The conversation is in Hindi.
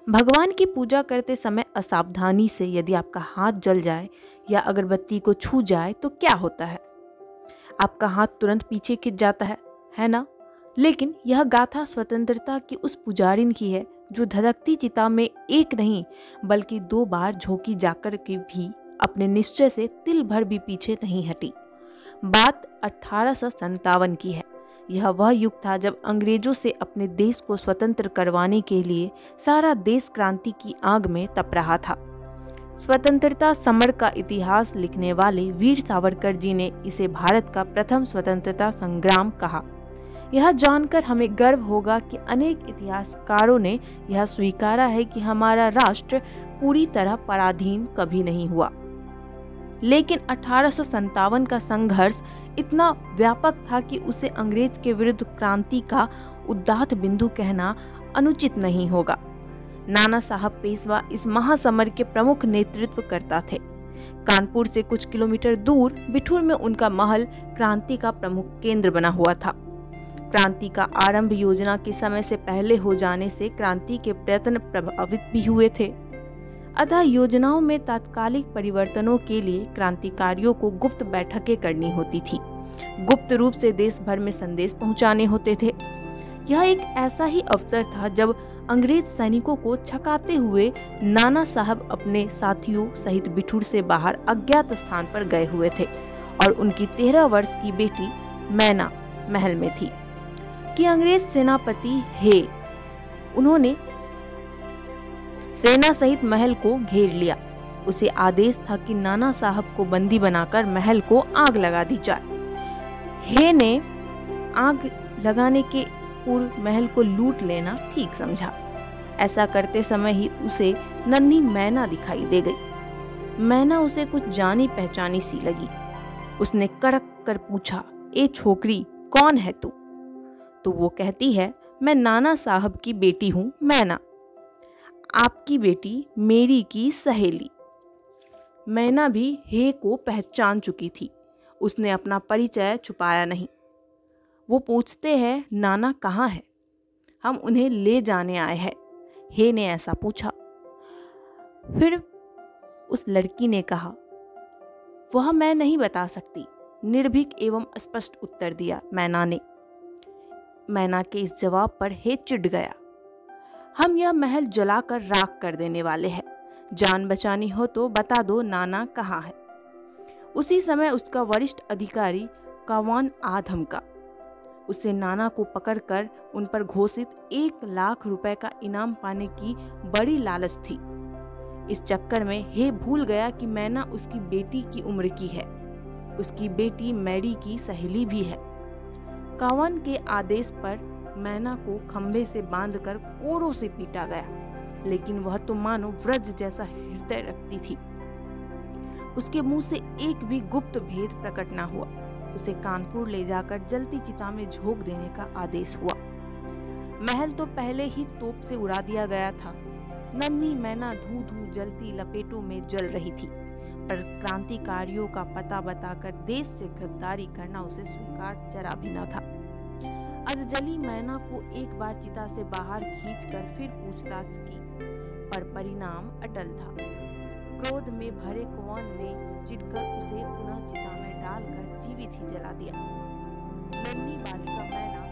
भगवान की पूजा करते समय असावधानी से यदि आपका हाथ जल जाए या अगरबत्ती को छू जाए तो क्या होता है? आपका हाथ तुरंत पीछे खिंच जाता है ना? लेकिन यह गाथा स्वतंत्रता की उस पुजारिन की है जो धधकती चिता में एक नहीं बल्कि 2 बार झोंकी जाकर के भी अपने निश्चय से तिल भर भी पीछे नहीं हटी। बात 1857 की है। यह वह युग था जब अंग्रेजों से अपने देश को स्वतंत्र करवाने के लिए सारा देश क्रांति की आग में तप रहा था। स्वतंत्रता समर का इतिहास लिखने वाले वीर सावरकर जी ने इसे भारत का प्रथम स्वतंत्रता संग्राम कहा। यह जानकर हमें गर्व होगा कि अनेक इतिहासकारों ने यह स्वीकारा है कि हमारा राष्ट्र पूरी तरह पराधीन कभी नहीं हुआ। लेकिन 1857 का संघर्ष इतना व्यापक था कि उसे अंग्रेज के विरुद्ध क्रांति का उद्दात बिंदु कहना अनुचित नहीं होगा। नाना साहब पेशवा इस महासमर के प्रमुख नेतृत्व करता थे। कानपुर से कुछ किलोमीटर दूर बिठूर में उनका महल क्रांति का प्रमुख केंद्र बना हुआ था। क्रांति का आरंभ योजना के समय से पहले हो जाने से क्रांति के प्रयत्न प्रभावित भी हुए थे। अतः योजनाओं में तात्कालिक परिवर्तनों के लिए क्रांतिकारियों को गुप्त बैठकें करनी होती थी। गुप्त रूप से देश भर में संदेश पहुंचाने होते थे। यह एक ऐसा ही अवसर था जब अंग्रेज सैनिकों को छकाते हुए नाना साहब अपने साथियों सहित बिठूर से बाहर अज्ञात स्थान पर गए हुए थे और उनकी 13 वर्ष की बेटी मैना महल में थी कि अंग्रेज सेनापति हे उन्होंने सेना सहित महल को घेर लिया। उसे आदेश था कि नाना साहब को बंदी बनाकर महल को आग लगा दी जाए। हे ने आग लगाने के पूर्व महल को लूट लेना ठीक समझा। ऐसा करते समय ही उसे नन्ही मैना दिखाई दे गई। मैना उसे कुछ जानी पहचानी सी लगी। उसने कड़क कर पूछा, ए छोकरी, कौन है तू? तो वो कहती है, मैं नाना साहब की बेटी हूँ मैना, आपकी बेटी मेरी की सहेली। मैना भी हे को पहचान चुकी थी। उसने अपना परिचय छुपाया नहीं। वो पूछते हैं, नाना कहाँ है? हम उन्हें ले जाने आए हैं, हे ने ऐसा पूछा। फिर उस लड़की ने कहा, वह मैं नहीं बता सकती, निर्भीक एवं स्पष्ट उत्तर दिया मैना ने। मैना के इस जवाब पर हे चिढ़ गया। हम यह महल जलाकर राख कर देने वाले हैं। जान बचानी हो तो बता दो नाना कहाँ है। उसी समय उसका वरिष्ठ अधिकारी कावान आ धमका। उसे नाना को पकड़कर उन पर घोषित 1 लाख रुपए का इनाम पाने की बड़ी लालच थी। इस चक्कर में हे भूल गया कि मैना उसकी बेटी की उम्र की है। उसकी बेटी मैरी की सहेली भी है। कावान के आदेश पर मैना को खंभे से बांधकर कोरों से पीटा गया, लेकिन वह तो मानो व्रज जैसा हृदय रखती थी। उसके मुंह से एक भी गुप्त भेद प्रकट न हुआ। उसे कानपुर ले जाकर जलती चिता में झोंक देने का आदेश हुआ। महल तो पहले ही तोप से उड़ा दिया गया था। नन्ही मैना धू धू जलती लपेटों में जल रही थी, पर क्रांतिकारियों का पता बताकर देश से गद्दारी करना उसे स्वीकार जरा भी न था। अधजली मैना को एक बार चिता से बाहर खींचकर फिर पूछताछ की, पर परिणाम अटल था। क्रोध में भरे कौन ने चिढ़कर उसे पुनः चिता में डालकर जीवित ही जला दिया। नन्ही बालिका मैना